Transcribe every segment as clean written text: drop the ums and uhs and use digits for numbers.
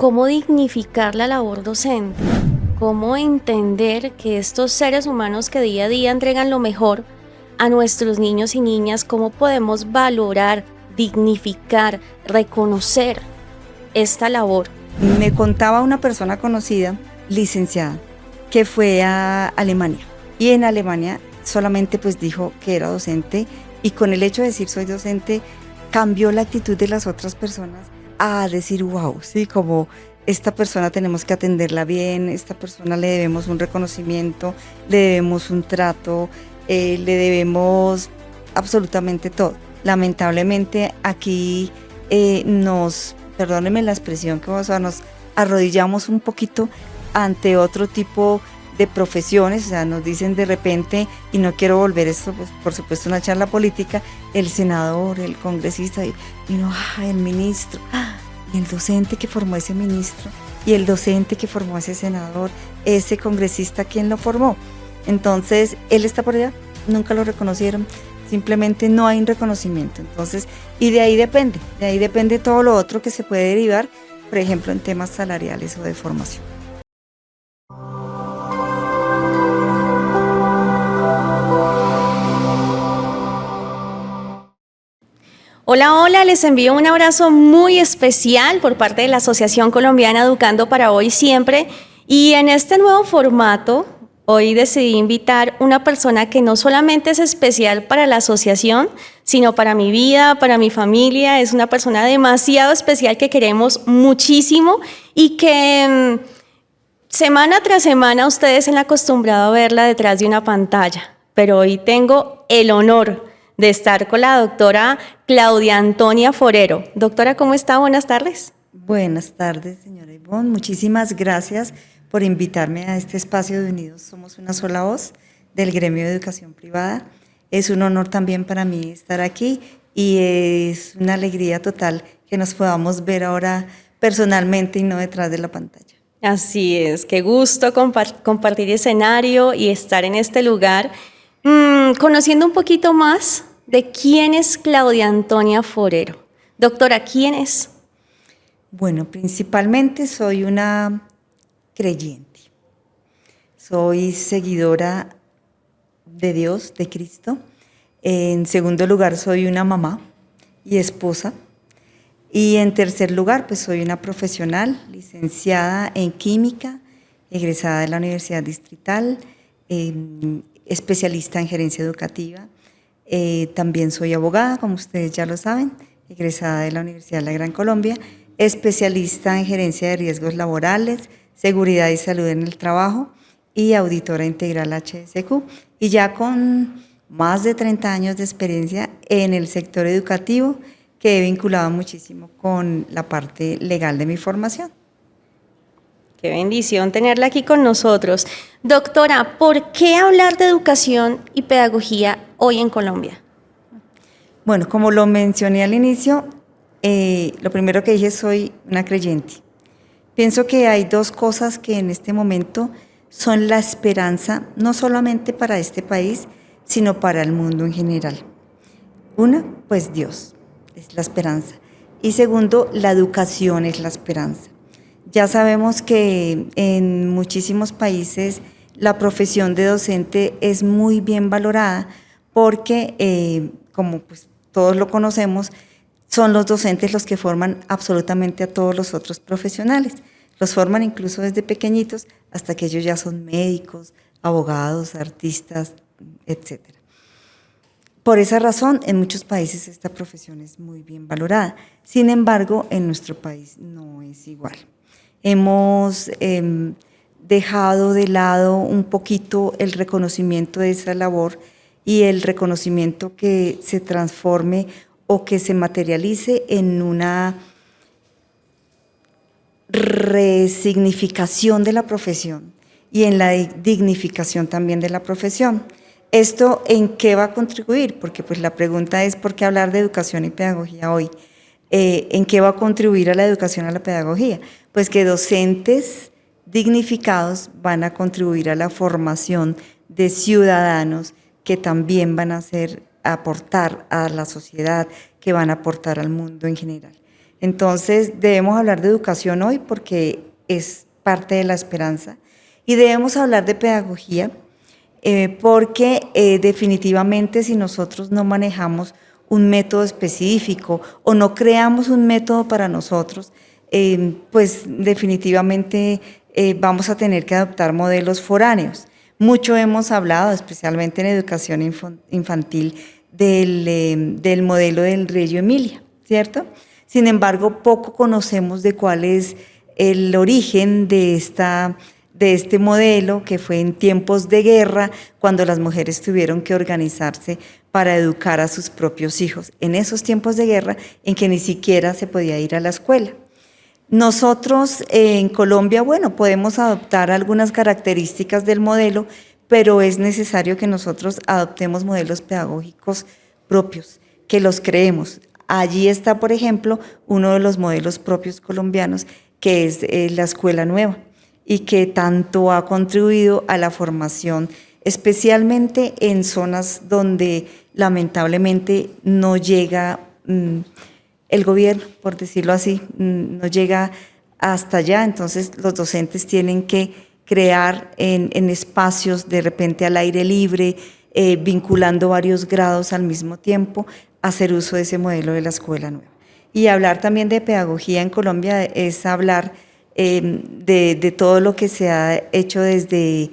cómo dignificar la labor docente, cómo entender que estos seres humanos que día a día entregan lo mejor a nuestros niños y niñas, cómo podemos valorar, dignificar, reconocer esta labor. Me contaba una persona conocida, licenciada, que fue a Alemania y en Alemania solamente pues dijo que era docente y con el hecho de decir soy docente cambió la actitud de las otras personas a decir wow, sí, como esta persona tenemos que atenderla bien, esta persona le debemos un reconocimiento, le debemos un trato, le debemos absolutamente todo. Lamentablemente aquí perdónenme la expresión, o sea, nos arrodillamos un poquito ante otro tipo de profesiones, o sea, nos dicen de repente, y no quiero volver esto, pues, por supuesto, una charla política, el senador, el congresista, y no, el ministro, y el docente que formó ese ministro, y el docente que formó ese senador, ese congresista, ¿quién lo formó? Entonces, él está por allá, nunca lo reconocieron, simplemente no hay un reconocimiento. Entonces, y de ahí depende todo lo otro que se puede derivar, por ejemplo, en temas salariales o de formación. Hola, hola, les envío un abrazo muy especial por parte de la Asociación Colombiana Educando para Hoy Siempre. Y en este nuevo formato, hoy decidí invitar una persona que no solamente es especial para la asociación, sino para mi vida, para mi familia. Es una persona demasiado especial que queremos muchísimo y que semana tras semana ustedes se han acostumbrado a verla detrás de una pantalla. Pero hoy tengo el honor de estar con la doctora Claudia Antonia Forero. Doctora, ¿cómo está? Buenas tardes. Buenas tardes, señora Ivonne. Muchísimas gracias por invitarme a este espacio de Unidos Somos Una Sola Voz del Gremio de Educación Privada. Es un honor también para mí estar aquí y es una alegría total que nos podamos ver ahora personalmente y no detrás de la pantalla. Así es, qué gusto compartir escenario y estar en este lugar. Conociendo un poquito más de quién es Claudia Antonia Forero. Doctora, ¿quién es? Bueno, principalmente soy una creyente. Soy seguidora de Dios, de Cristo. En segundo lugar, soy una mamá y esposa. Y en tercer lugar, pues soy una profesional, licenciada en química, egresada de la Universidad Distrital, especialista en gerencia educativa. También soy abogada, como ustedes ya lo saben, egresada de la Universidad de la Gran Colombia, especialista en gerencia de riesgos laborales, seguridad y salud en el trabajo y auditora integral HSQ. Y ya con más de 30 años de experiencia en el sector educativo, que he vinculado muchísimo con la parte legal de mi formación. Qué bendición tenerla aquí con nosotros. Doctora, ¿por qué hablar de educación y pedagogía hoy en Colombia? Bueno, como lo mencioné al inicio, lo primero que dije, soy una creyente. Pienso que hay dos cosas que en este momento son la esperanza, no solamente para este país, sino para el mundo en general. Una, pues Dios, es la esperanza. Y segundo, la educación es la esperanza. Ya sabemos que en muchísimos países la profesión de docente es muy bien valorada porque, como pues todos lo conocemos, son los docentes los que forman absolutamente a todos los otros profesionales. Los forman incluso desde pequeñitos hasta que ellos ya son médicos, abogados, artistas, etcétera. Por esa razón, en muchos países esta profesión es muy bien valorada. Sin embargo, en nuestro país no es igual. Hemos dejado de lado un poquito el reconocimiento de esa labor y el reconocimiento que se transforme o que se materialice en una resignificación de la profesión y en la dignificación también de la profesión. ¿Esto en qué va a contribuir? Porque pues la pregunta es ¿por qué hablar de educación y pedagogía hoy? ¿En qué va a contribuir a la educación, a la pedagogía? Pues que docentes dignificados van a contribuir a la formación de ciudadanos que también van a aportar a la sociedad, que van a aportar al mundo en general. Entonces debemos hablar de educación hoy porque es parte de la esperanza y debemos hablar de pedagogía porque definitivamente si nosotros no manejamos un método específico o no creamos un método para nosotros, pues definitivamente vamos a tener que adoptar modelos foráneos. Mucho hemos hablado, especialmente en educación infantil, del modelo del Reggio Emilia, ¿cierto? Sin embargo, poco conocemos de cuál es el origen de este modelo que fue en tiempos de guerra, cuando las mujeres tuvieron que organizarse para educar a sus propios hijos, en esos tiempos de guerra en que ni siquiera se podía ir a la escuela. Nosotros en Colombia, bueno, podemos adoptar algunas características del modelo, pero es necesario que nosotros adoptemos modelos pedagógicos propios, que los creemos. Allí está, por ejemplo, uno de los modelos propios colombianos, que es la Escuela Nueva, y que tanto ha contribuido a la formación, especialmente en zonas donde lamentablemente no llega el gobierno, por decirlo así, no llega hasta allá. Entonces los docentes tienen que crear en espacios de repente al aire libre, vinculando varios grados al mismo tiempo, hacer uso de ese modelo de la Escuela Nueva. Y hablar también de pedagogía en Colombia es hablar de todo lo que se ha hecho desde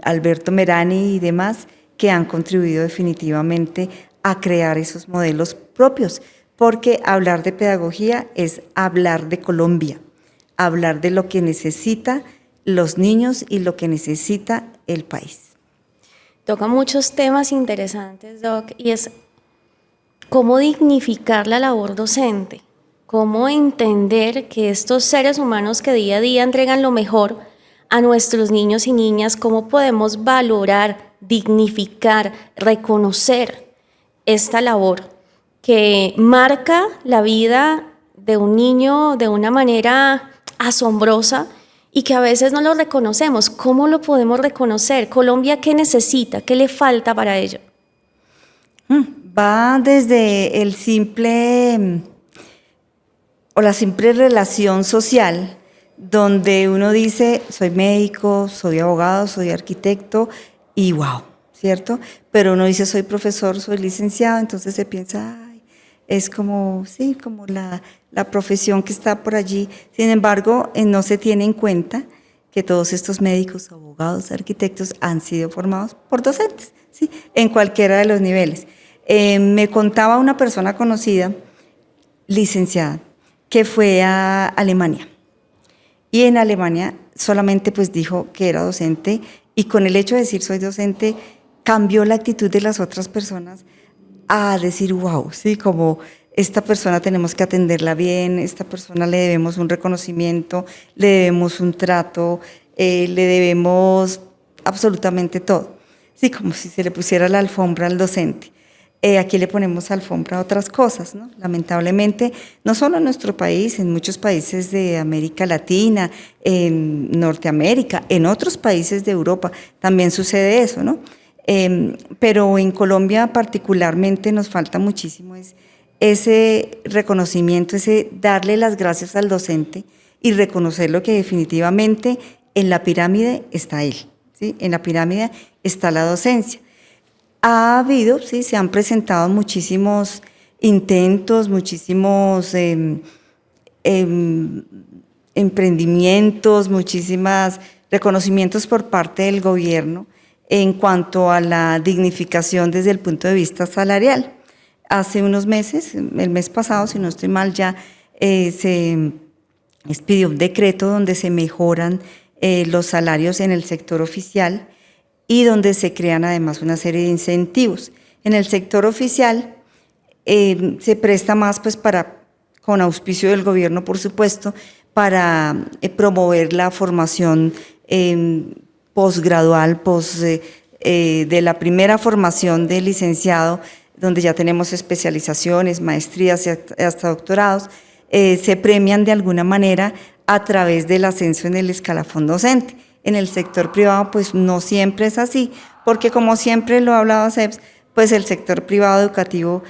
Alberto Merani y demás, que han contribuido definitivamente a crear esos modelos propios, porque hablar de pedagogía es hablar de Colombia, hablar de lo que necesitan los niños y lo que necesita el país. Toca muchos temas interesantes, Doc, y es cómo dignificar la labor docente, cómo entender que estos seres humanos que día a día entregan lo mejor a nuestros niños y niñas, cómo podemos valorar, dignificar, reconocer esta labor que marca la vida de un niño de una manera asombrosa y que a veces no lo reconocemos. ¿Cómo lo podemos reconocer? Colombia, ¿qué necesita? ¿Qué le falta para ello? Va desde el simple o la simple relación social, donde uno dice, soy médico, soy abogado, soy arquitecto, y wow, ¿cierto? Pero uno dice, soy profesor, soy licenciado, entonces se piensa, ay, es como, sí, como la profesión que está por allí. Sin embargo, no se tiene en cuenta que todos estos médicos, abogados, arquitectos han sido formados por docentes, ¿sí? En cualquiera de los niveles. Me contaba una persona conocida, licenciada, que fue a Alemania. Y en Alemania solamente pues dijo que era docente, y con el hecho de decir soy docente, cambió la actitud de las otras personas a decir, wow, sí, como esta persona tenemos que atenderla bien, esta persona le debemos un reconocimiento, le debemos un trato, le debemos absolutamente todo. Sí, como si se le pusiera la alfombra al docente. Aquí le ponemos alfombra a otras cosas, ¿no? Lamentablemente, no solo en nuestro país, en muchos países de América Latina, en Norteamérica, en otros países de Europa, también sucede eso, ¿no? Pero en Colombia particularmente nos falta muchísimo ese reconocimiento, ese darle las gracias al docente y reconocerlo, que definitivamente en la pirámide está él, ¿sí? En la pirámide está la docencia. Ha habido, sí, se han presentado muchísimos intentos, muchísimos emprendimientos, muchísimos reconocimientos por parte del gobierno en cuanto a la dignificación desde el punto de vista salarial. Hace unos meses, el mes pasado, si no estoy mal, ya se expidió un decreto donde se mejoran los salarios en el sector oficial, y donde se crean además una serie de incentivos. En el sector oficial se presta más pues con auspicio del gobierno, por supuesto, para promover la formación posgradual, de la primera formación de licenciado, donde ya tenemos especializaciones, maestrías y hasta doctorados, se premian de alguna manera a través del ascenso en el escalafón docente. En el sector privado pues no siempre es así, porque como siempre lo ha hablado CEPS, pues el sector privado educativo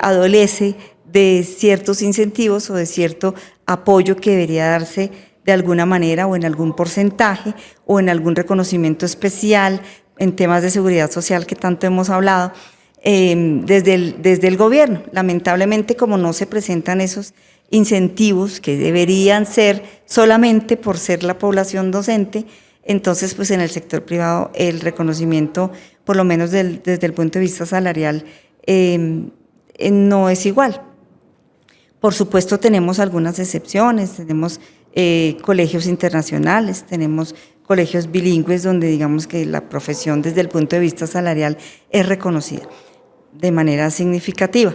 adolece de ciertos incentivos o de cierto apoyo que debería darse de alguna manera o en algún porcentaje o en algún reconocimiento especial en temas de seguridad social que tanto hemos hablado desde el gobierno. Lamentablemente, como no se presentan esos incentivos que deberían ser solamente por ser la población docente, entonces pues en el sector privado el reconocimiento, por lo menos desde el punto de vista salarial, no es igual. Por supuesto tenemos algunas excepciones, tenemos colegios internacionales, tenemos colegios bilingües donde digamos que la profesión desde el punto de vista salarial es reconocida de manera significativa.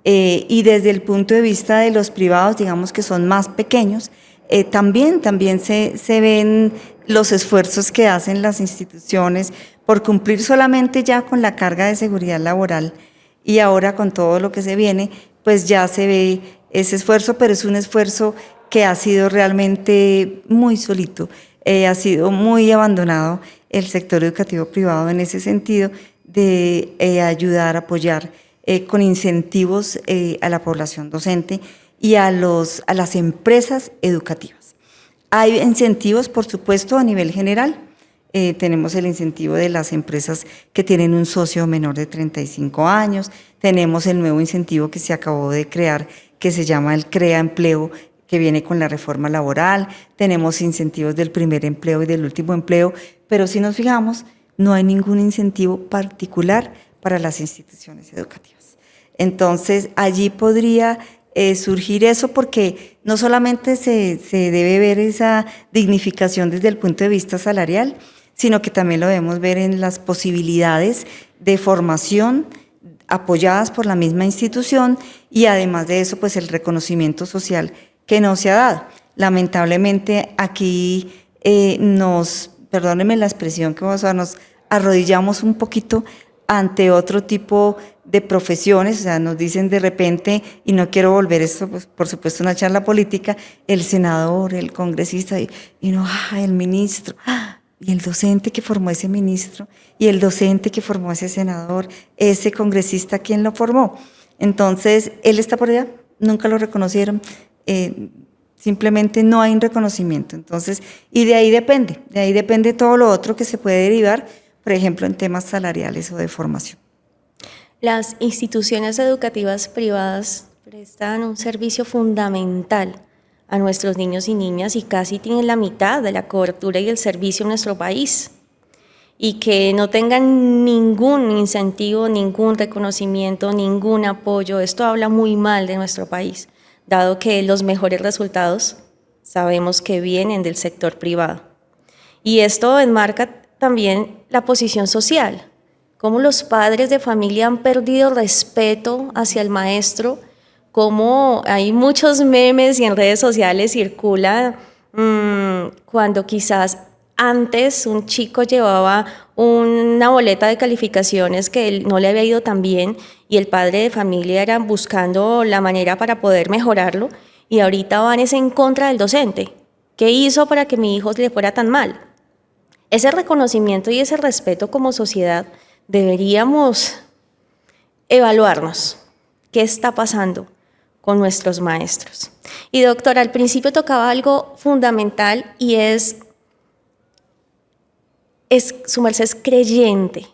Y desde el punto de vista de los privados, digamos que son más pequeños, también se ven los esfuerzos que hacen las instituciones por cumplir solamente ya con la carga de seguridad laboral, y ahora con todo lo que se viene, pues ya se ve ese esfuerzo, pero es un esfuerzo que ha sido realmente muy solito, ha sido muy abandonado el sector educativo privado en ese sentido de ayudar, apoyar con incentivos a la población docente y a las empresas educativas. Hay incentivos, por supuesto, a nivel general. Tenemos el incentivo de las empresas que tienen un socio menor de 35 años, tenemos el nuevo incentivo que se acabó de crear, que se llama el CREA Empleo, que viene con la reforma laboral, tenemos incentivos del primer empleo y del último empleo, pero si nos fijamos, no hay ningún incentivo particular para las instituciones educativas. Entonces, allí podría surgir eso, porque no solamente se debe ver esa dignificación desde el punto de vista salarial, sino que también lo debemos ver en las posibilidades de formación apoyadas por la misma institución, y además de eso, pues el reconocimiento social que no se ha dado. Lamentablemente aquí perdónenme la expresión que vamos a usar, nos arrodillamos un poquito ante otro tipo de profesiones, o sea, nos dicen de repente, y no quiero volver esto, pues, por supuesto, una charla política, el senador, el congresista, y no, el ministro, y el docente que formó ese ministro, y el docente que formó ese senador, ese congresista, ¿quién lo formó? Entonces, él está por allá, nunca lo reconocieron, simplemente no hay un reconocimiento. Entonces, y de ahí depende todo lo otro que se puede derivar, por ejemplo, en temas salariales o de formación. Las instituciones educativas privadas prestan un servicio fundamental a nuestros niños y niñas y casi tienen la mitad de la cobertura y el servicio en nuestro país. Y que no tengan ningún incentivo, ningún reconocimiento, ningún apoyo, esto habla muy mal de nuestro país, dado que los mejores resultados sabemos que vienen del sector privado. Y esto enmarca también la posición social, cómo los padres de familia han perdido respeto hacia el maestro, cómo hay muchos memes y en redes sociales circula cuando quizás antes un chico llevaba una boleta de calificaciones que no le había ido tan bien y el padre de familia era buscando la manera para poder mejorarlo, y ahorita van en contra del docente. ¿Qué hizo para que mi hijo le fuera tan mal? Ese reconocimiento y ese respeto como sociedad deberíamos evaluarnos. ¿Qué está pasando con nuestros maestros? Y doctora, al principio tocaba algo fundamental y su merced es creyente.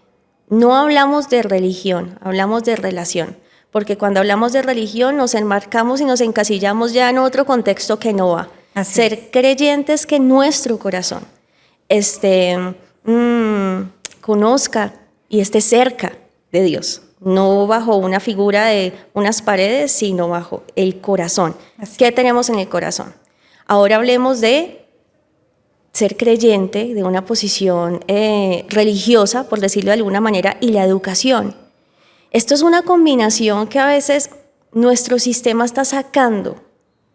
No hablamos de religión, hablamos de relación, porque cuando hablamos de religión nos enmarcamos y nos encasillamos ya en otro contexto que no va. Ser creyentes, que nuestro corazón conozca y esté cerca de Dios, no bajo una figura de unas paredes, sino bajo el corazón. ¿Qué tenemos en el corazón? Ahora hablemos de ser creyente, de una posición religiosa, por decirlo de alguna manera, y la educación. Esto es una combinación que a veces nuestro sistema está sacando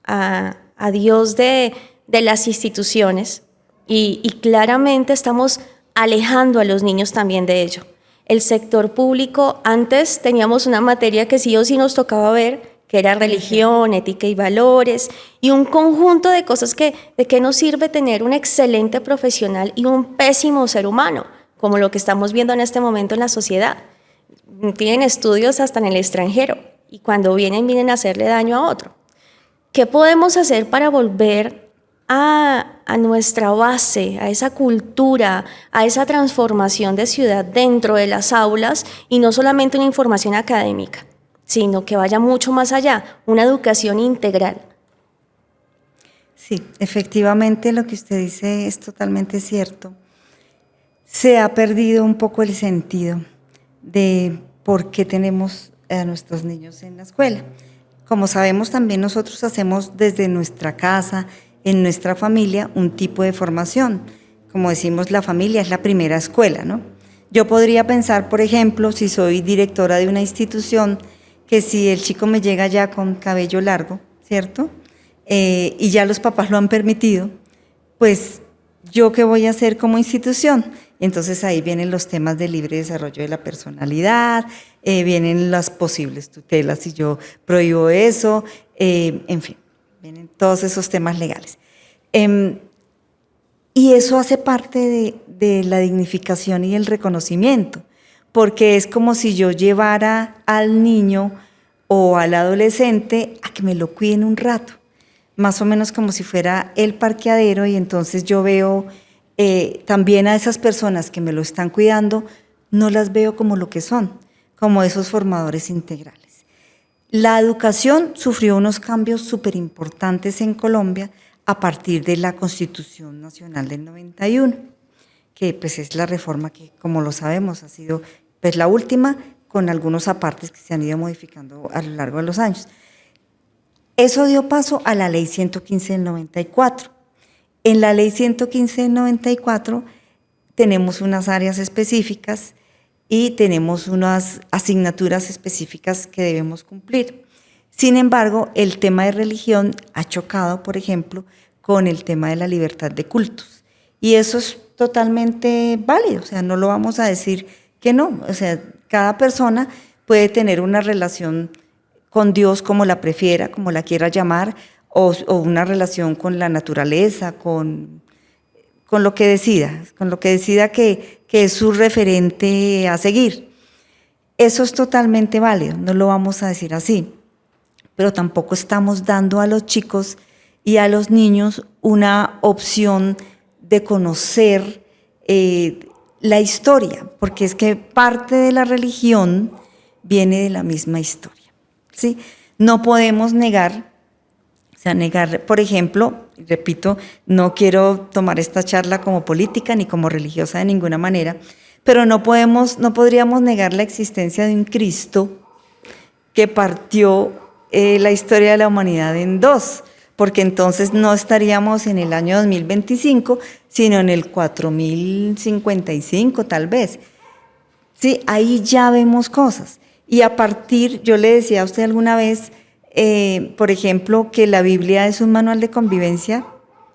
a Dios de las instituciones y claramente estamos alejando a los niños también de ello. El sector público, antes teníamos una materia que sí o sí nos tocaba ver, que era religión, ética y valores, y un conjunto de cosas de qué nos sirve tener un excelente profesional y un pésimo ser humano, como lo que estamos viendo en este momento en la sociedad. Tienen estudios hasta en el extranjero, y cuando vienen a hacerle daño a otro. ¿Qué podemos hacer para volver a nuestra base, a esa cultura, a esa transformación de ciudad dentro de las aulas y no solamente una información académica, sino que vaya mucho más allá, una educación integral? Sí, efectivamente lo que usted dice es totalmente cierto. Se ha perdido un poco el sentido de por qué tenemos a nuestros niños en la escuela. Como sabemos, también nosotros hacemos desde nuestra casa, en nuestra familia, un tipo de formación. Como decimos, la familia es la primera escuela, ¿no? Yo podría pensar, por ejemplo, si soy directora de una institución, que si el chico me llega ya con cabello largo, ¿cierto? Y ya los papás lo han permitido, pues ¿yo qué voy a hacer como institución? Entonces ahí vienen los temas de libre desarrollo de la personalidad, vienen las posibles tutelas si yo prohíbo eso, en fin, vienen todos esos temas legales. Y eso hace parte de la dignificación y el reconocimiento, porque es como si yo llevara al niño o al adolescente a que me lo cuiden un rato, más o menos como si fuera el parqueadero, y entonces yo veo también a esas personas que me lo están cuidando, no las veo como lo que son, como esos formadores integrales. La educación sufrió unos cambios súper importantes en Colombia a partir de la Constitución Nacional del 91, que pues es la reforma que, como lo sabemos, ha sido pues la última, con algunos apartes que se han ido modificando a lo largo de los años. Eso dio paso a la Ley 115 del 94. En la Ley 115 del 94 tenemos unas áreas específicas y tenemos unas asignaturas específicas que debemos cumplir. Sin embargo, el tema de religión ha chocado, por ejemplo, con el tema de la libertad de cultos. Y eso es totalmente válido, o sea, no lo vamos a decir que no. O sea, cada persona puede tener una relación con Dios como la prefiera, como la quiera llamar, o una relación con la naturaleza, con lo que decida que es su referente a seguir. Eso es totalmente válido, no lo vamos a decir así, pero tampoco estamos dando a los chicos y a los niños una opción de conocer la historia, porque es que parte de la religión viene de la misma historia, ¿sí? No podemos negar, por ejemplo, repito, no quiero tomar esta charla como política ni como religiosa de ninguna manera, pero no podríamos negar la existencia de un Cristo que partió la historia de la humanidad en dos, porque entonces no estaríamos en el año 2025, sino en el 4055 tal vez. Sí, ahí ya vemos cosas. Y a partir, yo le decía a usted alguna vez, por ejemplo, que la Biblia es un manual de convivencia,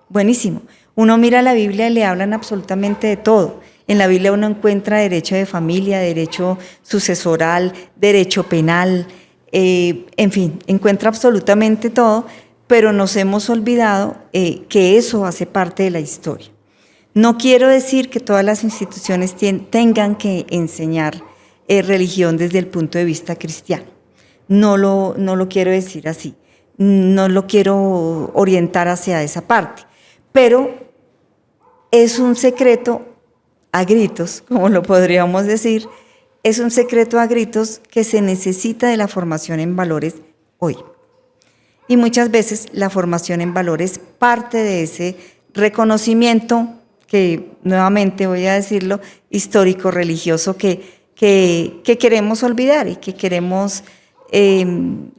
buenísimo. Uno mira la Biblia y le hablan absolutamente de todo. En la Biblia uno encuentra derecho de familia, derecho sucesoral, derecho penal, en fin, encuentra absolutamente todo, pero nos hemos olvidado que eso hace parte de la historia. No quiero decir que todas las instituciones tengan que enseñar religión desde el punto de vista cristiano. No lo quiero decir así, no lo quiero orientar hacia esa parte, pero es un secreto a gritos, como lo podríamos decir, es un secreto a gritos que se necesita de la formación en valores hoy. Y muchas veces la formación en valores parte de ese reconocimiento que, nuevamente voy a decirlo, histórico, religioso, que queremos olvidar y que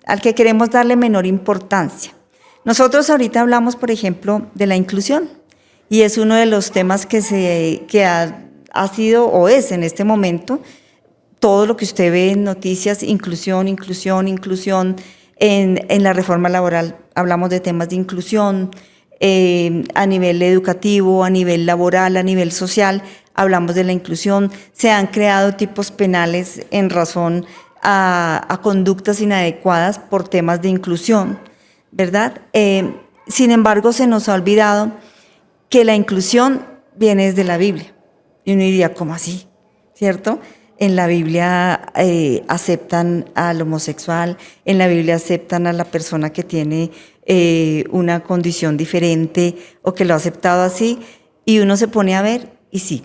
al que queremos darle menor importancia. Nosotros ahorita hablamos, por ejemplo, de la inclusión, y es uno de los temas que ha sido o es en este momento todo lo que usted ve en noticias: inclusión. En la reforma laboral hablamos de temas de inclusión, a nivel educativo, a nivel laboral, a nivel social, hablamos de la inclusión. Se han creado tipos penales en razón a conductas inadecuadas por temas de inclusión, ¿verdad? Sin embargo, se nos ha olvidado que la inclusión viene desde la Biblia. Y uno diría, ¿cómo así? ¿Cierto? En la Biblia aceptan al homosexual, en la Biblia aceptan a la persona que tiene una condición diferente o que lo ha aceptado así, y uno se pone a ver y sí.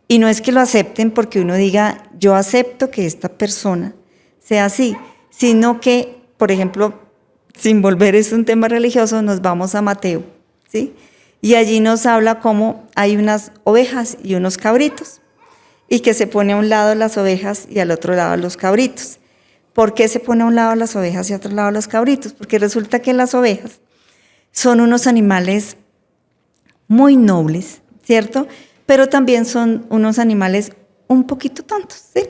Y no es que lo acepten porque uno diga, yo acepto que esta persona sea así, sino que, por ejemplo, sin volver es un tema religioso, nos vamos a Mateo, ¿sí? Y allí nos habla cómo hay unas ovejas y unos cabritos, y que se pone a un lado las ovejas y al otro lado los cabritos. ¿Por qué se pone a un lado las ovejas y a otro lado los cabritos? Porque resulta que las ovejas son unos animales muy nobles, ¿cierto? Pero también son unos animales un poquito tontos, ¿sí?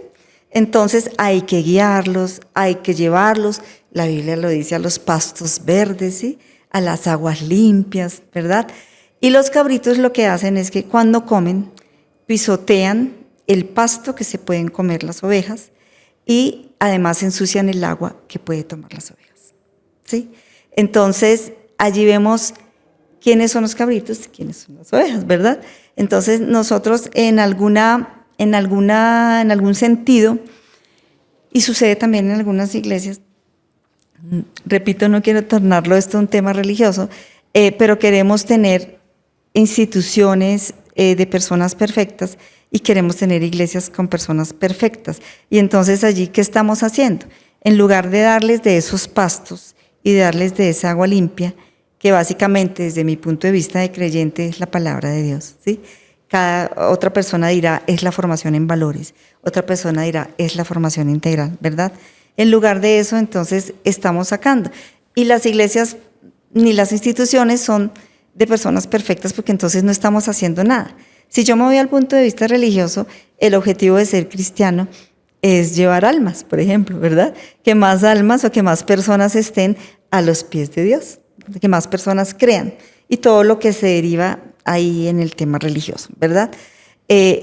Entonces hay que guiarlos, hay que llevarlos, la Biblia lo dice, a los pastos verdes, ¿sí? A las aguas limpias, ¿verdad? Y los cabritos lo que hacen es que cuando comen, pisotean el pasto que se pueden comer las ovejas y además ensucian el agua que puede tomar las ovejas, ¿sí? Entonces allí vemos quiénes son los cabritos y quiénes son las ovejas, ¿verdad? Entonces nosotros en algún sentido, y sucede también en algunas iglesias, repito, no quiero tornarlo esto un tema religioso, pero queremos tener instituciones de personas perfectas y queremos tener iglesias con personas perfectas. Y entonces allí, ¿qué estamos haciendo? En lugar de darles de esos pastos y de darles de esa agua limpia, que básicamente desde mi punto de vista de creyente es la palabra de Dios, ¿sí? Cada otra persona dirá, es la formación en valores, otra persona dirá, es la formación integral, ¿verdad? En lugar de eso, entonces, estamos sacando. Y las iglesias ni las instituciones son de personas perfectas porque entonces no estamos haciendo nada. Si yo me voy al punto de vista religioso, el objetivo de ser cristiano es llevar almas, por ejemplo, ¿verdad? Que más almas o que más personas estén a los pies de Dios, que más personas crean y todo lo que se deriva ahí en el tema religioso, ¿verdad?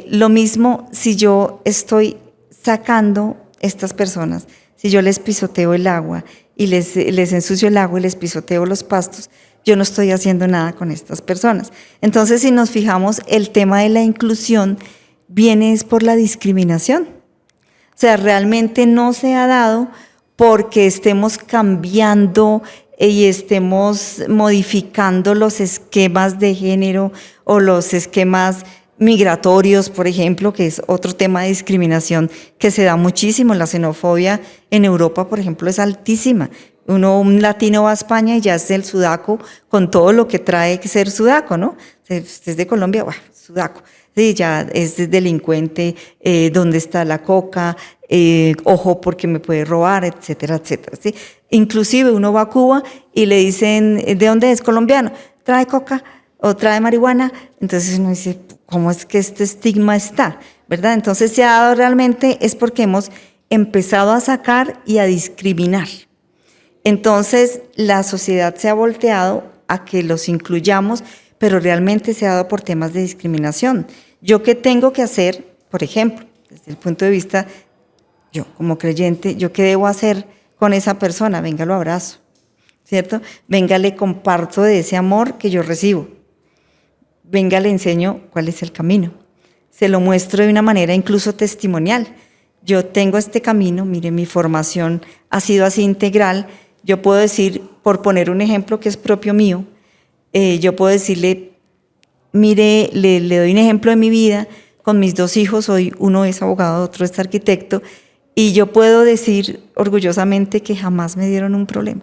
Lo mismo si yo estoy sacando estas personas, si yo les pisoteo el agua y les ensucio el agua y les pisoteo los pastos, yo no estoy haciendo nada con estas personas. Entonces, si nos fijamos, el tema de la inclusión viene es por la discriminación. O sea, realmente no se ha dado porque estemos cambiando y estemos modificando los esquemas de género o los esquemas migratorios, por ejemplo, que es otro tema de discriminación que se da muchísimo. La xenofobia en Europa, por ejemplo, es altísima. Un latino va a España y ya es el sudaco con todo lo que trae que ser sudaco, ¿no? Si usted es de Colombia, ¡buah! Sudaco. Sí, ya es delincuente, ¿dónde está la coca? Ojo porque me puede robar, etcétera, etcétera, ¿sí? Inclusive uno va a Cuba y le dicen, ¿de dónde es? Colombiano, ¿trae coca o trae marihuana? Entonces uno dice, ¿cómo es que este estigma está? ¿Verdad? Entonces se ha dado realmente es porque hemos empezado a sacar y a discriminar. Entonces la sociedad se ha volteado a que los incluyamos, pero realmente se ha dado por temas de discriminación. ¿Yo qué tengo que hacer? Por ejemplo, desde el punto de vista, yo como creyente, ¿yo qué debo hacer con esa persona? Venga, lo abrazo, ¿cierto? Venga, le comparto de ese amor que yo recibo. Venga, le enseño cuál es el camino. Se lo muestro de una manera incluso testimonial. Yo tengo este camino, mire, mi formación ha sido así integral. Yo puedo decir, por poner un ejemplo que es propio mío, yo puedo decirle, mire, le doy un ejemplo de mi vida, con mis dos hijos, hoy uno es abogado, otro es arquitecto, y yo puedo decir orgullosamente que jamás me dieron un problema,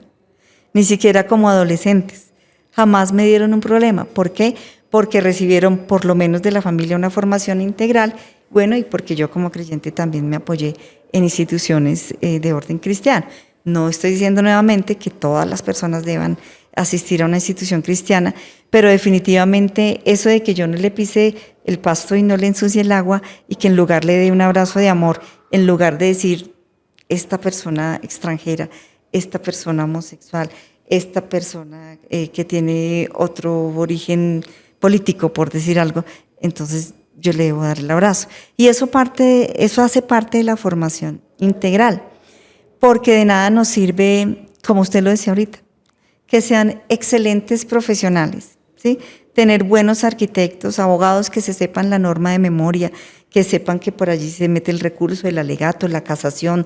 ni siquiera como adolescentes, jamás me dieron un problema. ¿Por qué? Porque recibieron por lo menos de la familia una formación integral, bueno, y porque yo como creyente también me apoyé en instituciones de orden cristiano. No estoy diciendo nuevamente que todas las personas deban asistir a una institución cristiana, pero definitivamente eso de que yo no le pise el pasto y no le ensucie el agua y que en lugar le dé un abrazo de amor, en lugar de decir esta persona extranjera, esta persona homosexual, esta persona que tiene otro origen político, por decir algo, entonces yo le debo dar el abrazo. Y eso hace parte de la formación integral. Porque de nada nos sirve, como usted lo decía ahorita, que sean excelentes profesionales, ¿sí? tener buenos arquitectos, abogados que se sepan la norma de memoria, que sepan que por allí se mete el recurso, el alegato, la casación,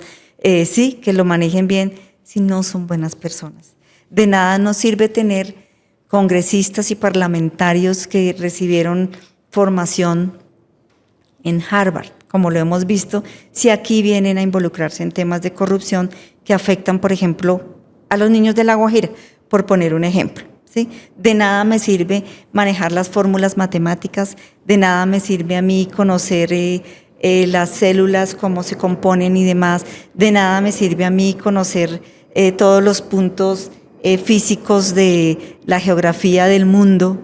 sí, que lo manejen bien, si no son buenas personas. De nada nos sirve tener congresistas y parlamentarios que recibieron formación en Harvard, como lo hemos visto, si aquí vienen a involucrarse en temas de corrupción que afectan, por ejemplo, a los niños de La Guajira, por poner un ejemplo. ¿Sí? De nada me sirve manejar las fórmulas matemáticas, de nada me sirve a mí conocer las células, cómo se componen y demás, de nada me sirve a mí conocer todos los puntos físicos de la geografía del mundo,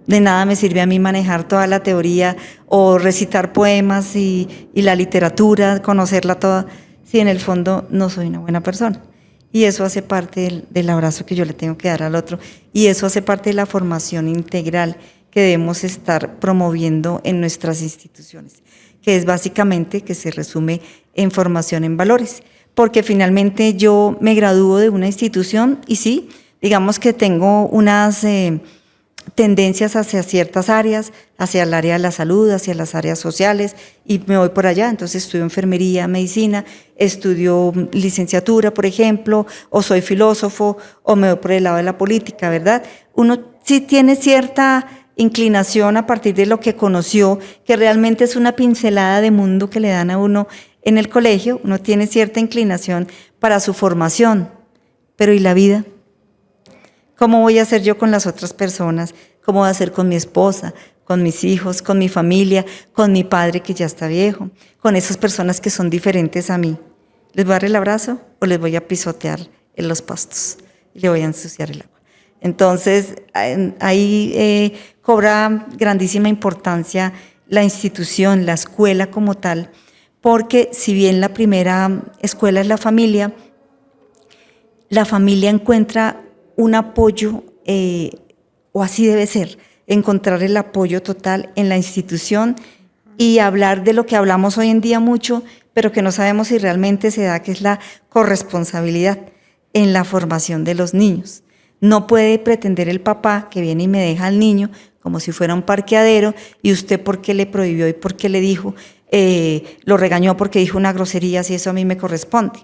de nada me sirve a mí manejar toda la teoría o recitar poemas y la literatura, conocerla toda, si en el fondo no soy una buena persona. Y eso hace parte del abrazo que yo le tengo que dar al otro. Y eso hace parte de la formación integral que debemos estar promoviendo en nuestras instituciones, que es básicamente, que se resume en formación en valores. Porque finalmente yo me gradúo de una institución y sí, digamos que tengo unas tendencias hacia ciertas áreas, hacia el área de la salud, hacia las áreas sociales, y me voy por allá. Entonces estudio enfermería, medicina, estudio licenciatura, por ejemplo, o soy filósofo, o me voy por el lado de la política, ¿verdad? Uno sí tiene cierta inclinación a partir de lo que conoció, que realmente es una pincelada de mundo que le dan a uno en el colegio. Uno tiene cierta inclinación para su formación, pero ¿y la vida? ¿Cómo voy a hacer yo con las otras personas? ¿Cómo voy a hacer con mi esposa, con mis hijos, con mi familia, con mi padre que ya está viejo, con esas personas que son diferentes a mí? ¿Les voy a dar el abrazo o les voy a pisotear en los pastos y le voy a ensuciar el agua? Entonces, ahí cobra grandísima importancia la institución, la escuela como tal, porque si bien la primera escuela es la familia encuentra un apoyo, o así debe ser, encontrar el apoyo total en la institución y hablar de lo que hablamos hoy en día mucho, pero que no sabemos si realmente se da, que es la corresponsabilidad en la formación de los niños. No puede pretender el papá que viene y me deja al niño como si fuera un parqueadero, y usted por qué le prohibió y por qué le dijo, lo regañó porque dijo una grosería, si eso a mí me corresponde.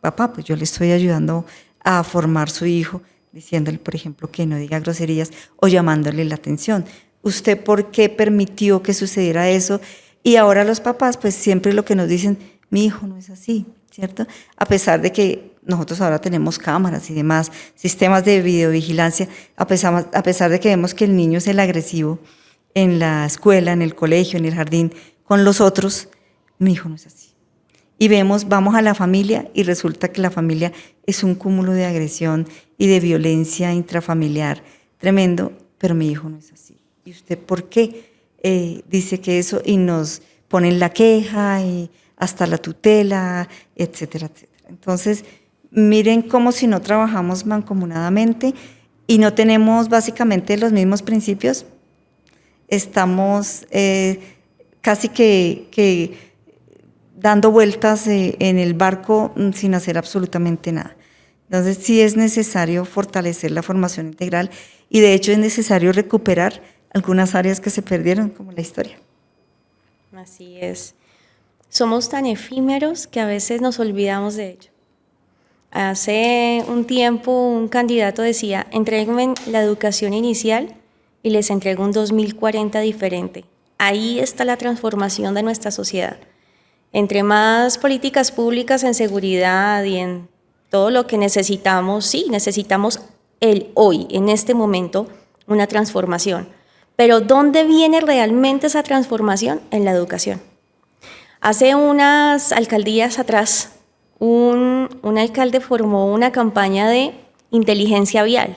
Papá, pues yo le estoy ayudando a formar su hijo, diciéndole, por ejemplo, que no diga groserías o llamándole la atención. ¿Usted por qué permitió que sucediera eso? Y ahora los papás, pues siempre lo que nos dicen, mi hijo no es así, ¿cierto? A pesar de que nosotros ahora tenemos cámaras y demás, sistemas de videovigilancia, a pesar de que vemos que el niño es el agresivo en la escuela, en el colegio, en el jardín, con los otros, mi hijo no es así. Y vamos a la familia y resulta que la familia es un cúmulo de agresión y de violencia intrafamiliar tremendo, pero mi hijo no es así. ¿Y usted por qué dice que eso? Y nos ponen la queja y hasta la tutela, etcétera, etcétera. Entonces, miren cómo si no trabajamos mancomunadamente y no tenemos básicamente los mismos principios, estamos casi que dando vueltas en el barco sin hacer absolutamente nada. Entonces sí es necesario fortalecer la formación integral y de hecho es necesario recuperar algunas áreas que se perdieron, como la historia. Así es. Somos tan efímeros que a veces nos olvidamos de ello. Hace un tiempo un candidato decía, entréguenme la educación inicial y les entrego un 2040 diferente. Ahí está la transformación de nuestra sociedad. Entre más políticas públicas en seguridad y en todo lo que necesitamos, sí, necesitamos el hoy, en este momento, una transformación. Pero ¿dónde viene realmente esa transformación? En la educación. Hace unas alcaldías atrás, un alcalde formó una campaña de inteligencia vial.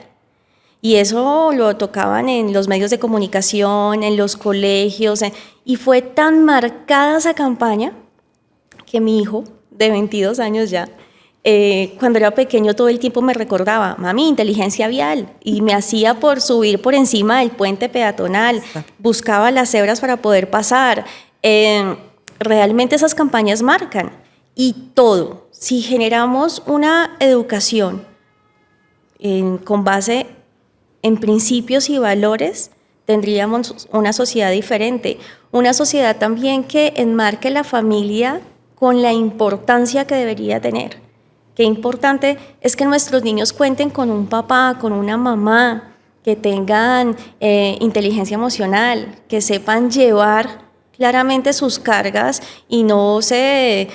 Y eso lo tocaban en los medios de comunicación, en los colegios, y fue tan marcada esa campaña que mi hijo, de 22 años ya, cuando era pequeño todo el tiempo me recordaba, mami, inteligencia vial, y me hacía por subir por encima del puente peatonal, buscaba las cebras para poder pasar. Realmente esas campañas marcan, y todo, si generamos una educación con base en principios y valores, tendríamos una sociedad diferente, una sociedad también que enmarque la familia con la importancia que debería tener. Qué importante es que nuestros niños cuenten con un papá, con una mamá, que tengan inteligencia emocional, que sepan llevar claramente sus cargas y no se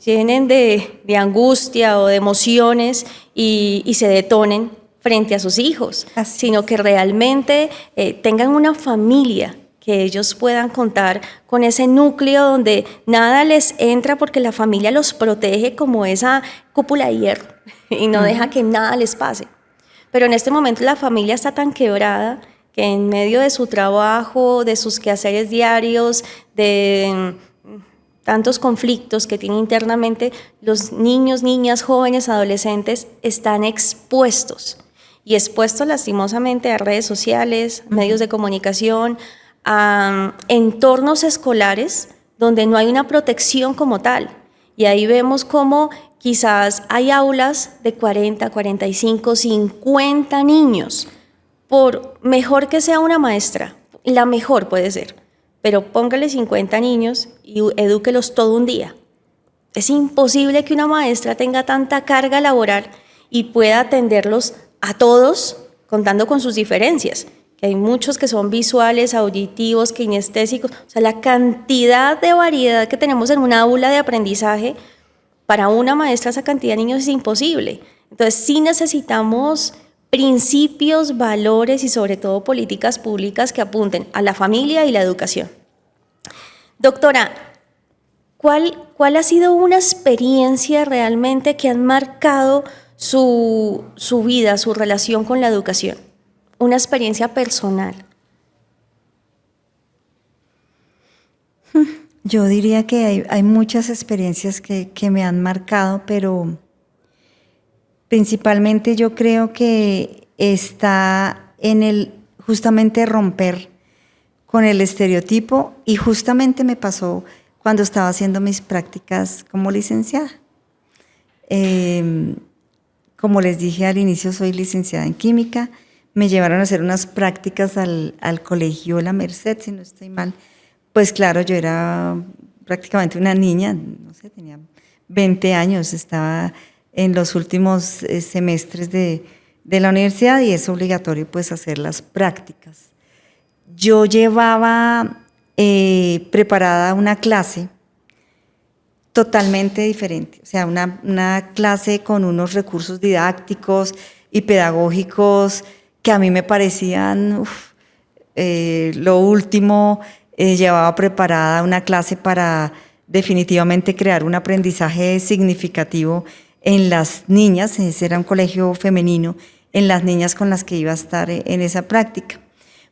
llenen de angustia o de emociones y se detonen frente a sus hijos, sino que realmente tengan una familia, que ellos puedan contar con ese núcleo donde nada les entra porque la familia los protege como esa cúpula de hierro y no deja que nada les pase. Pero en este momento la familia está tan quebrada que en medio de su trabajo, de sus quehaceres diarios, de tantos conflictos que tiene internamente, los niños, niñas, jóvenes, adolescentes están expuestos y expuestos lastimosamente a redes sociales, medios de comunicación, a entornos escolares donde no hay una protección como tal. Y ahí vemos cómo quizás hay aulas de 40, 45, 50 niños. Por mejor que sea una maestra, la mejor puede ser, pero póngale 50 niños y edúquelos todo un día. Es imposible que una maestra tenga tanta carga laboral y pueda atenderlos a todos contando con sus diferencias, que hay muchos que son visuales, auditivos, kinestésicos, o sea, la cantidad de variedad que tenemos en una aula de aprendizaje, para una maestra esa cantidad de niños es imposible. Entonces sí necesitamos principios, valores y sobre todo políticas públicas que apunten a la familia y la educación. Doctora, ¿cuál ha sido una experiencia realmente que han marcado su vida, su relación con la educación? Una experiencia personal. Yo diría que hay muchas experiencias que me han marcado, pero principalmente yo creo que está en el justamente romper con el estereotipo, y justamente me pasó cuando estaba haciendo mis prácticas como licenciada. Como les dije al inicio, soy licenciada en química. Me llevaron a hacer unas prácticas al colegio La Merced, si no estoy mal. Pues claro, yo era prácticamente una niña, no sé, tenía 20 años, estaba en los últimos semestres de la universidad y es obligatorio pues hacer las prácticas. Yo llevaba preparada una clase totalmente diferente, o sea, una clase con unos recursos didácticos y pedagógicos que a mí me parecían lo último. Llevaba preparada una clase para definitivamente crear un aprendizaje significativo en las niñas, ese era un colegio femenino, en las niñas con las que iba a estar en esa práctica.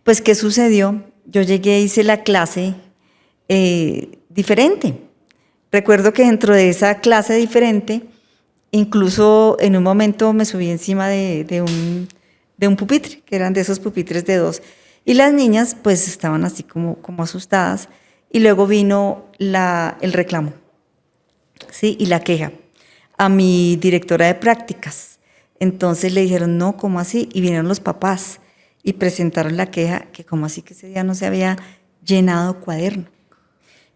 Pues, ¿qué sucedió? Yo llegué, hice la clase diferente. Recuerdo que dentro de esa clase diferente, incluso en un momento me subí encima de un pupitre, que eran de esos pupitres de dos, y las niñas pues estaban así como asustadas, y luego vino el reclamo, ¿sí? Y la queja a mi directora de prácticas. Entonces le dijeron, no, ¿cómo así? Y vinieron los papás y presentaron la queja, que como así que ese día no se había llenado cuaderno,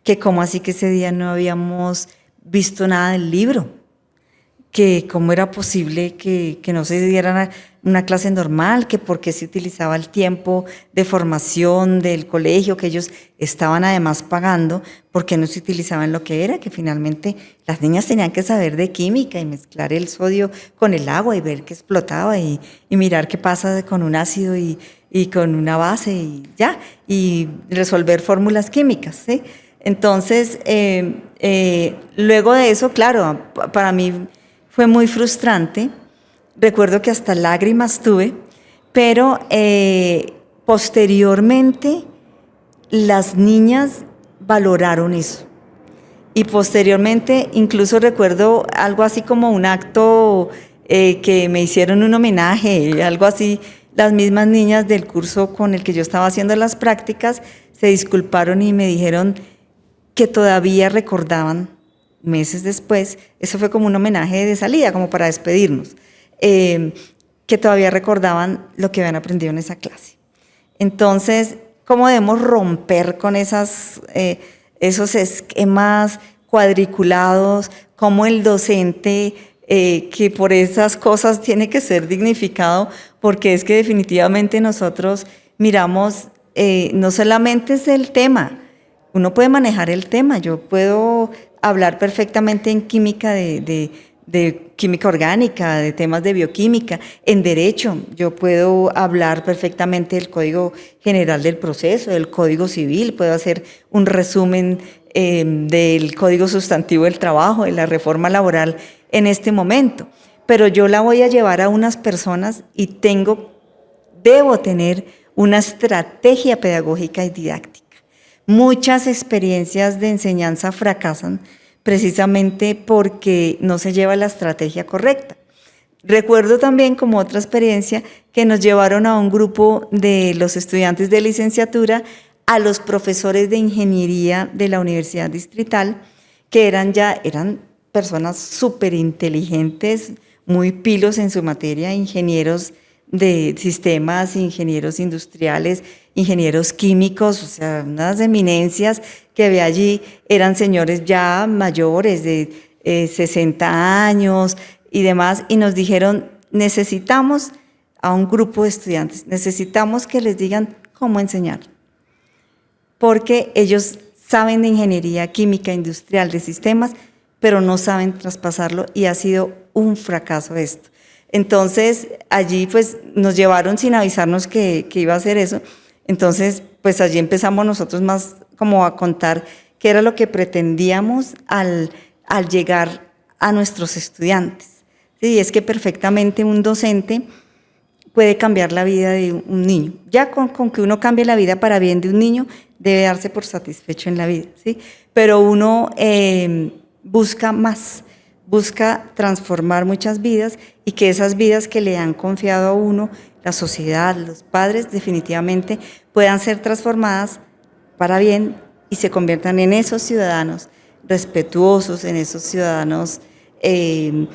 que como así que ese día no habíamos visto nada del libro, que cómo era posible que no se diera una clase normal, que por qué se utilizaba el tiempo de formación del colegio, que ellos estaban además pagando, por qué no se utilizaba en lo que era, que finalmente las niñas tenían que saber de química y mezclar el sodio con el agua y ver qué explotaba y mirar qué pasa con un ácido y con una base y ya, y resolver fórmulas químicas, ¿sí? Entonces, luego de eso, claro, para mí fue muy frustrante. Recuerdo que hasta lágrimas tuve, pero posteriormente las niñas valoraron eso. Y posteriormente, incluso recuerdo algo así como un acto que me hicieron un homenaje, algo así. Las mismas niñas del curso con el que yo estaba haciendo las prácticas se disculparon y me dijeron que todavía recordaban meses después, eso fue como un homenaje de salida, como para despedirnos, que todavía recordaban lo que habían aprendido en esa clase. Entonces, ¿cómo debemos romper con esos esquemas cuadriculados? ¿Cómo el docente que por esas cosas tiene que ser dignificado? Porque es que definitivamente nosotros miramos, no solamente es el tema, uno puede manejar el tema, yo puedo hablar perfectamente en química de química orgánica, de temas de bioquímica, en derecho, yo puedo hablar perfectamente del Código General del Proceso, del Código Civil, puedo hacer un resumen del Código Sustantivo del Trabajo, de la reforma laboral en este momento, pero yo la voy a llevar a unas personas y debo tener una estrategia pedagógica y didáctica. Muchas experiencias de enseñanza fracasan precisamente porque no se lleva la estrategia correcta. Recuerdo también como otra experiencia que nos llevaron a un grupo de los estudiantes de licenciatura a los profesores de ingeniería de la Universidad Distrital, que eran personas súper inteligentes, muy pilos en su materia, ingenieros de sistemas, ingenieros industriales, ingenieros químicos, o sea, unas eminencias que había allí, eran señores ya mayores de 60 años y demás, y nos dijeron, necesitamos a un grupo de estudiantes, necesitamos que les digan cómo enseñar, porque ellos saben de ingeniería química, industrial, de sistemas, pero no saben traspasarlo y ha sido un fracaso esto. Entonces, allí pues nos llevaron sin avisarnos que iba a hacer eso. Entonces, pues allí empezamos nosotros más como a contar qué era lo que pretendíamos al llegar a nuestros estudiantes. Sí, es que perfectamente un docente puede cambiar la vida de un niño. Ya con que uno cambie la vida para bien de un niño, debe darse por satisfecho en la vida, ¿sí? Pero uno busca más, busca transformar muchas vidas y que esas vidas que le han confiado a uno, la sociedad, los padres, definitivamente puedan ser transformadas para bien y se conviertan en esos ciudadanos respetuosos, en esos ciudadanos que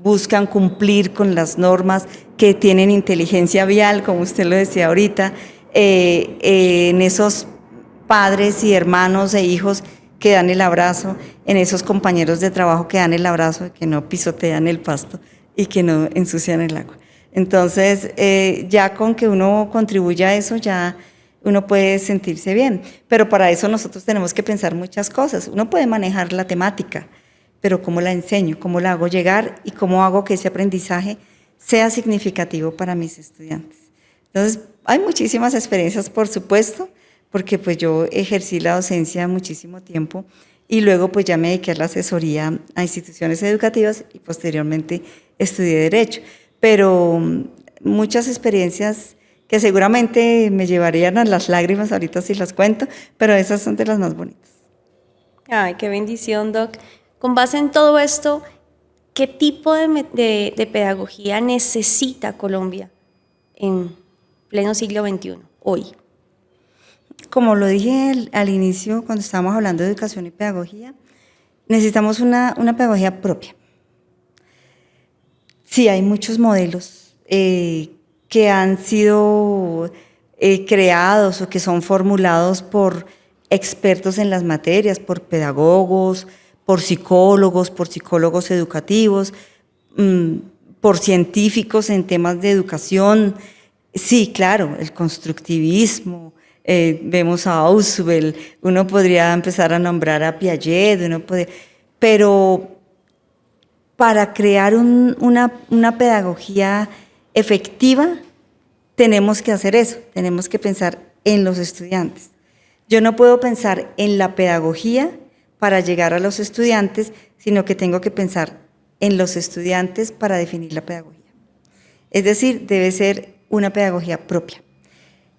buscan cumplir con las normas, que tienen inteligencia vial, como usted lo decía ahorita, en esos padres y hermanos e hijos que dan el abrazo, en esos compañeros de trabajo que dan el abrazo, que no pisotean el pasto y que no ensucian el agua. Entonces, ya con que uno contribuya a eso, ya uno puede sentirse bien. Pero para eso nosotros tenemos que pensar muchas cosas. Uno puede manejar la temática, pero ¿cómo la enseño? ¿Cómo la hago llegar? ¿Y cómo hago que ese aprendizaje sea significativo para mis estudiantes? Entonces, hay muchísimas experiencias, por supuesto, porque pues yo ejercí la docencia muchísimo tiempo y luego pues ya me dediqué a la asesoría a instituciones educativas y posteriormente estudié Derecho. Pero muchas experiencias que seguramente me llevarían a las lágrimas ahorita si las cuento, pero esas son de las más bonitas. Ay, qué bendición, Doc. Con base en todo esto, ¿qué tipo de pedagogía necesita Colombia en pleno siglo XXI, hoy? Como lo dije al inicio, cuando estábamos hablando de educación y pedagogía, necesitamos una pedagogía propia. Sí, hay muchos modelos que han sido creados o que son formulados por expertos en las materias, por pedagogos, por psicólogos educativos, por científicos en temas de educación. Sí, claro, el constructivismo, vemos a Ausubel, uno podría empezar a nombrar a Piaget, pero para crear una pedagogía efectiva tenemos que hacer eso, tenemos que pensar en los estudiantes. Yo no puedo pensar en la pedagogía para llegar a los estudiantes, sino que tengo que pensar en los estudiantes para definir la pedagogía. Es decir, debe ser una pedagogía propia.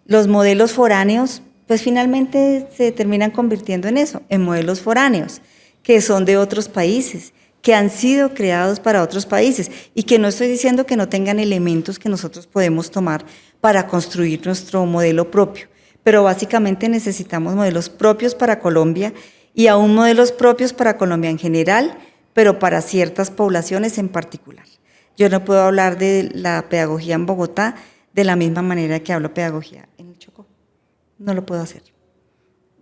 Los modelos foráneos, pues finalmente se terminan convirtiendo en eso, en modelos foráneos, que son de otros países, que han sido creados para otros países y que no estoy diciendo que no tengan elementos que nosotros podemos tomar para construir nuestro modelo propio, pero básicamente necesitamos modelos propios para Colombia y aún modelos propios para Colombia en general, pero para ciertas poblaciones en particular. Yo no puedo hablar de la pedagogía en Bogotá de la misma manera que hablo pedagogía en el Chocó. No lo puedo hacer.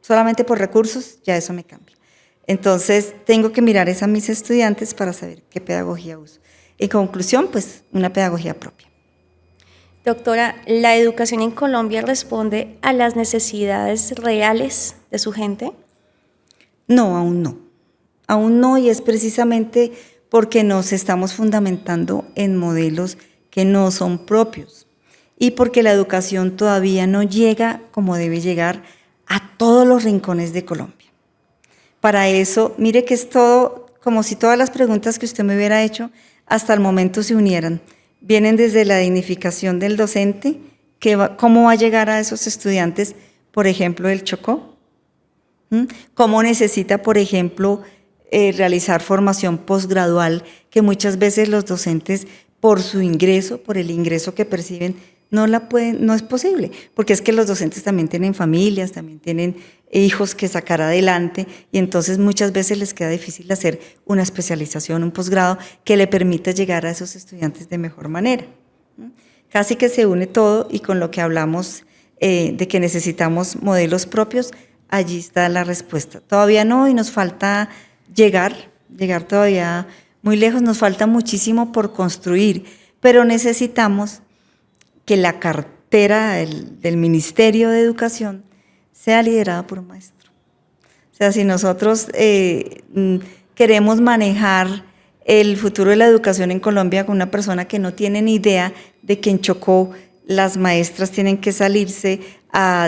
Solamente por recursos ya eso me cambia. Entonces tengo que mirar a mis estudiantes para saber qué pedagogía uso. En conclusión, pues una pedagogía propia. Doctora, ¿la educación en Colombia responde a las necesidades reales de su gente? No, aún no. Aún no, y es precisamente porque nos estamos fundamentando en modelos que no son propios y porque la educación todavía no llega como debe llegar a todos los rincones de Colombia. Para eso, mire que es todo como si todas las preguntas que usted me hubiera hecho hasta el momento se unieran. Vienen desde la dignificación del docente, cómo va a llegar a esos estudiantes, por ejemplo, del Chocó, cómo necesita, por ejemplo, realizar formación posgradual, que muchas veces los docentes, por su ingreso, por el ingreso que perciben, no es posible, porque es que los docentes también tienen familias, también tienen hijos que sacar adelante, y entonces muchas veces les queda difícil hacer una especialización, un posgrado, que le permita llegar a esos estudiantes de mejor manera. Casi que se une todo, y con lo que hablamos de que necesitamos modelos propios, allí está la respuesta. Todavía no, y nos falta llegar todavía muy lejos, nos falta muchísimo por construir, pero necesitamos que la cartera del Ministerio de Educación sea liderada por un maestro. O sea, si nosotros queremos manejar el futuro de la educación en Colombia con una persona que no tiene ni idea de que en Chocó las maestras tienen que salirse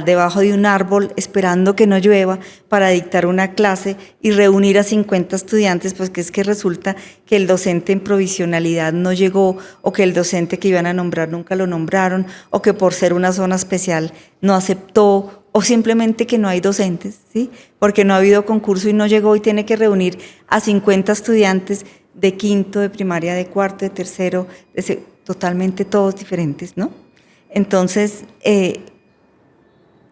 debajo de un árbol esperando que no llueva para dictar una clase y reunir a 50 estudiantes, pues que es que resulta que el docente en provisionalidad no llegó, o que el docente que iban a nombrar nunca lo nombraron, o que por ser una zona especial no aceptó, o simplemente que no hay docentes, ¿sí? Porque no ha habido concurso y no llegó, y tiene que reunir a 50 estudiantes de quinto, de primaria, de cuarto, de tercero, totalmente todos diferentes, ¿no? Entonces,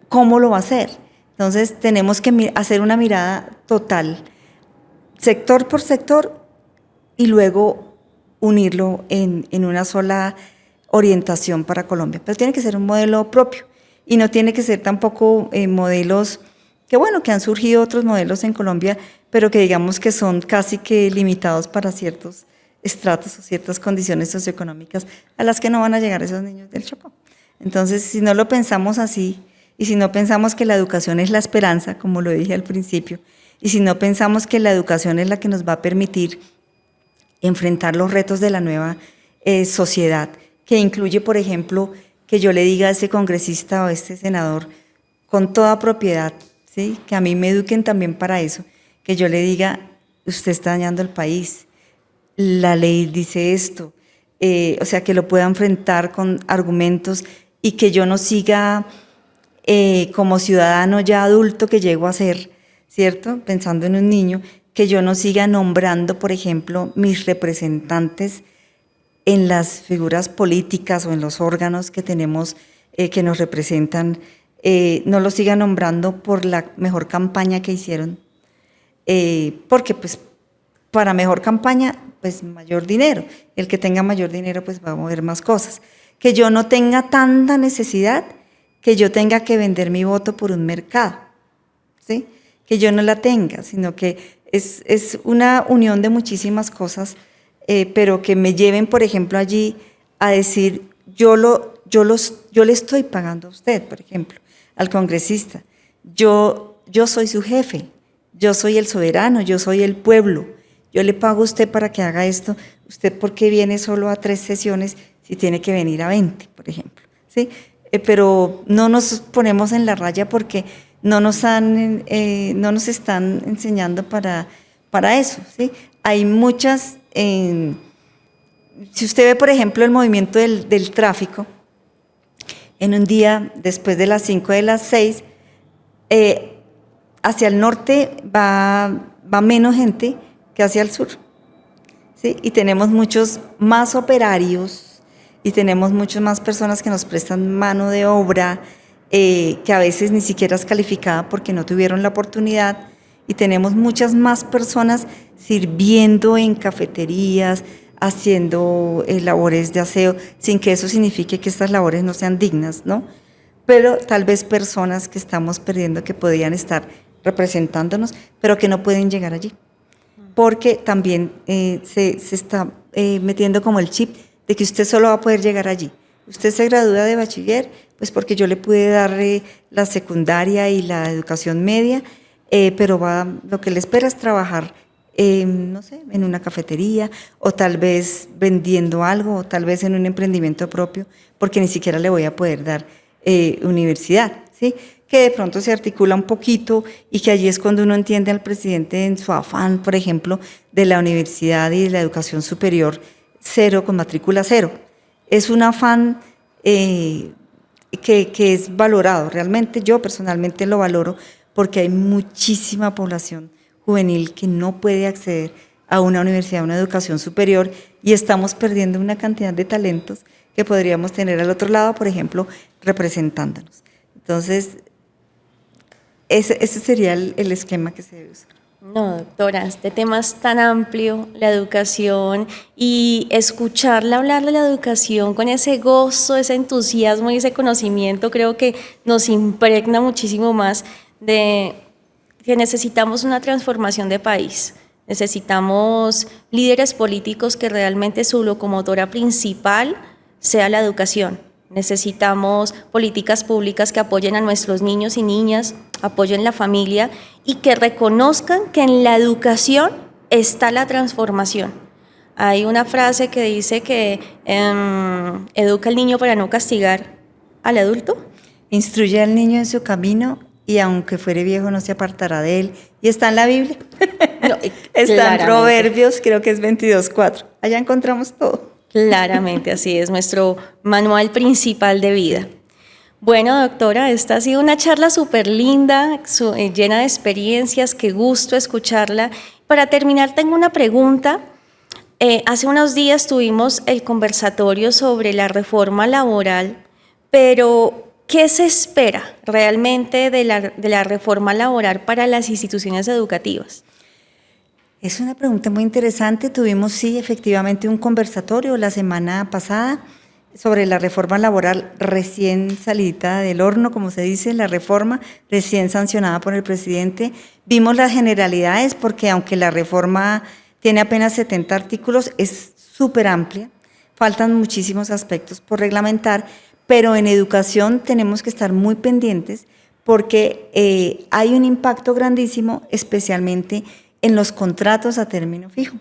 ¿cómo lo va a hacer? Entonces, tenemos que hacer una mirada total, sector por sector, y luego unirlo en una sola orientación para Colombia. Pero tiene que ser un modelo propio, y no tiene que ser tampoco modelos que, bueno, que han surgido otros modelos en Colombia, pero que digamos que son casi que limitados para ciertos estratos o ciertas condiciones socioeconómicas a las que no van a llegar esos niños del Chocó. Entonces, si no lo pensamos así, y si no pensamos que la educación es la esperanza, como lo dije al principio, y si no pensamos que la educación es la que nos va a permitir enfrentar los retos de la nueva sociedad, que incluye, por ejemplo, que yo le diga a ese congresista o a este senador con toda propiedad, ¿sí? Que a mí me eduquen también para eso, que yo le diga, usted está dañando el país, la ley dice esto, o sea, que lo pueda enfrentar con argumentos, y que yo no siga como ciudadano ya adulto que llego a ser, ¿cierto? Pensando en un niño, que yo no siga nombrando, por ejemplo, mis representantes en las figuras políticas o en los órganos que tenemos que nos representan, no los siga nombrando por la mejor campaña que hicieron, porque pues para mejor campaña, pues mayor dinero. El que tenga mayor dinero, pues va a mover más cosas. Que yo no tenga tanta necesidad que yo tenga que vender mi voto por un mercado, ¿sí? Que yo no la tenga, sino que es una unión de muchísimas cosas, pero que me lleven, por ejemplo, allí a decir, yo le estoy pagando a usted, por ejemplo, al congresista, yo soy su jefe, yo soy el soberano, yo soy el pueblo, yo le pago a usted para que haga esto, usted ¿por qué viene solo a 3 sesiones si tiene que venir a 20, por ejemplo? ¿Sí? Pero no nos ponemos en la raya porque no nos están enseñando para eso, ¿sí? Hay muchas, si usted ve, por ejemplo, el movimiento del tráfico, en un día, después de las 5 de las 6, hacia el norte va menos gente que hacia el sur, ¿sí? Y tenemos muchos más operarios, y tenemos muchas más personas que nos prestan mano de obra, que a veces ni siquiera es calificada porque no tuvieron la oportunidad, y tenemos muchas más personas sirviendo en cafeterías, haciendo labores de aseo, sin que eso signifique que estas labores no sean dignas, ¿no? Pero tal vez personas que estamos perdiendo que podrían estar representándonos, pero que no pueden llegar allí. Porque también se está metiendo como el chip de que usted solo va a poder llegar allí. Usted se gradúa de bachiller, pues porque yo le pude dar la secundaria y la educación media, pero lo que le espera es trabajar, no sé, en una cafetería, o tal vez vendiendo algo, o tal vez en un emprendimiento propio, porque ni siquiera le voy a poder dar universidad, ¿sí? Que de pronto se articula un poquito y que allí es cuando uno entiende al presidente en su afán, por ejemplo, de la universidad y de la educación superior, cero con matrícula cero. Es un afán que es valorado. Realmente yo personalmente lo valoro porque hay muchísima población juvenil que no puede acceder a una universidad, a una educación superior, y estamos perdiendo una cantidad de talentos que podríamos tener al otro lado, por ejemplo, representándonos. Entonces, ese sería el esquema que se debe usar. No, doctora, este tema es tan amplio, la educación, y escucharla hablar de la educación con ese gozo, ese entusiasmo y ese conocimiento, creo que nos impregna muchísimo más de que necesitamos una transformación de país. Necesitamos líderes políticos que realmente su locomotora principal sea la educación. Necesitamos políticas públicas que apoyen a nuestros niños y niñas, apoyen la familia y que reconozcan que en la educación está la transformación. Hay una frase que dice que educa al niño para no castigar al adulto. Instruye al niño en su camino y aunque fuere viejo no se apartará de él. Y está en la Biblia. No, está en Proverbios, creo que es 22:4. Allá encontramos todo. Claramente, así es, nuestro manual principal de vida. Bueno, doctora, esta ha sido una charla súper linda, llena de experiencias, qué gusto escucharla. Para terminar, tengo una pregunta. Hace unos días tuvimos el conversatorio sobre la reforma laboral, pero ¿qué se espera realmente de la reforma laboral para las instituciones educativas? Es una pregunta muy interesante. Tuvimos, sí, efectivamente un conversatorio la semana pasada sobre la reforma laboral recién salidita del horno, como se dice, la reforma recién sancionada por el presidente. Vimos las generalidades porque aunque la reforma tiene apenas 70 artículos, es súper amplia, faltan muchísimos aspectos por reglamentar, pero en educación tenemos que estar muy pendientes porque hay un impacto grandísimo, especialmente en los contratos a término fijo.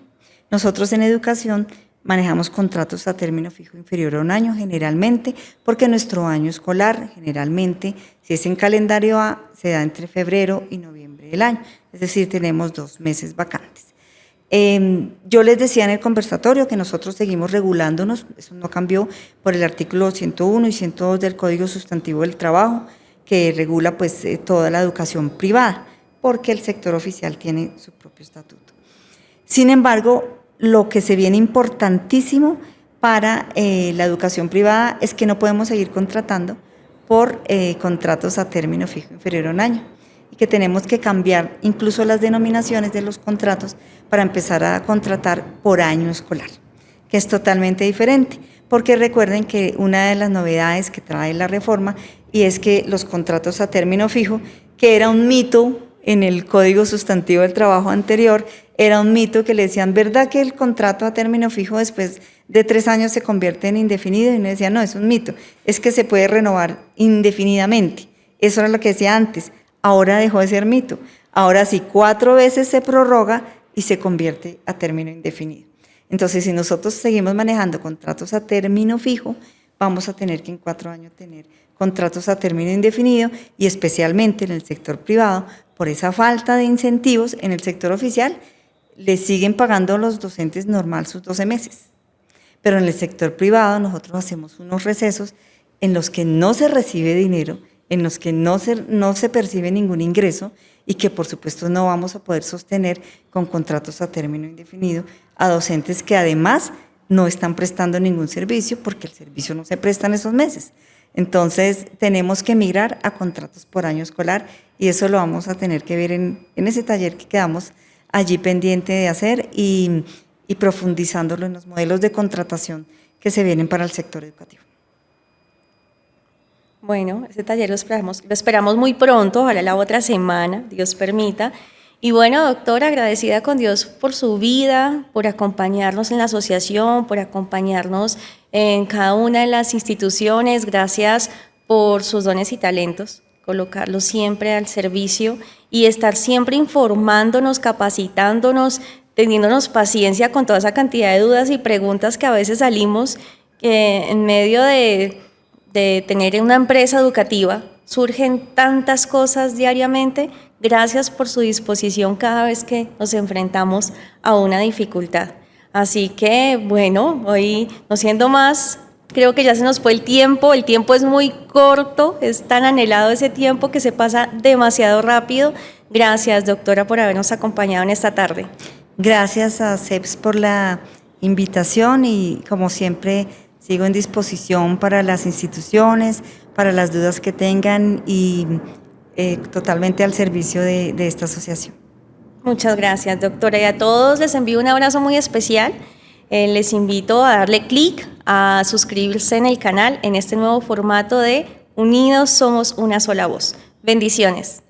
Nosotros en educación manejamos contratos a término fijo inferior a un año generalmente, porque nuestro año escolar generalmente, si es en calendario A, se da entre febrero y noviembre del año, es decir, tenemos 2 meses vacantes. Yo les decía en el conversatorio que nosotros seguimos regulándonos, eso no cambió, por el artículo 101 y 102 del Código Sustantivo del Trabajo, que regula pues toda la educación privada, porque el sector oficial tiene su propio estatuto. Sin embargo, lo que se viene importantísimo para la educación privada es que no podemos seguir contratando por contratos a término fijo inferior a un año y que tenemos que cambiar incluso las denominaciones de los contratos para empezar a contratar por año escolar, que es totalmente diferente, porque recuerden que una de las novedades que trae la reforma y es que los contratos a término fijo, que era un mito en el Código Sustantivo del Trabajo anterior, era un mito que le decían, ¿verdad que el contrato a término fijo después de 3 años se convierte en indefinido? Y uno decía, no, es un mito, es que se puede renovar indefinidamente. Eso era lo que decía antes, ahora dejó de ser mito. Ahora sí, 4 veces se prorroga y se convierte a término indefinido. Entonces, si nosotros seguimos manejando contratos a término fijo, vamos a tener que en 4 años tener contratos a término indefinido y especialmente en el sector privado, por esa falta de incentivos. En el sector oficial le siguen pagando a los docentes normal sus 12 meses, pero en el sector privado nosotros hacemos unos recesos en los que no se recibe dinero, en los que no se percibe ningún ingreso y que por supuesto no vamos a poder sostener con contratos a término indefinido a docentes que además no están prestando ningún servicio porque el servicio no se presta en esos meses. Entonces tenemos que migrar a contratos por año escolar y eso lo vamos a tener que ver en ese taller que quedamos allí pendiente de hacer y y profundizándolo en los modelos de contratación que se vienen para el sector educativo. Bueno, ese taller lo esperamos muy pronto, ojalá la otra semana, Dios permita. Y bueno, doctora, agradecida con Dios por su vida, por acompañarnos en la asociación, por acompañarnos en cada una de las instituciones. Gracias por sus dones y talentos, colocarlos siempre al servicio y estar siempre informándonos, capacitándonos, teniéndonos paciencia con toda esa cantidad de dudas y preguntas que a veces salimos en medio de tener una empresa educativa. Surgen tantas cosas diariamente. Gracias por su disposición cada vez que nos enfrentamos a una dificultad. Así que, bueno, hoy no siendo más, creo que ya se nos fue el tiempo es muy corto, es tan anhelado ese tiempo que se pasa demasiado rápido. Gracias, doctora, por habernos acompañado en esta tarde. Gracias a CEPS por la invitación y, como siempre, sigo en disposición para las instituciones, para las dudas que tengan y totalmente al servicio de esta asociación. Muchas gracias, doctora. Y a todos les envío un abrazo muy especial. Les invito a darle clic, a suscribirse en el canal en este nuevo formato de Unidos Somos Una Sola Voz. Bendiciones.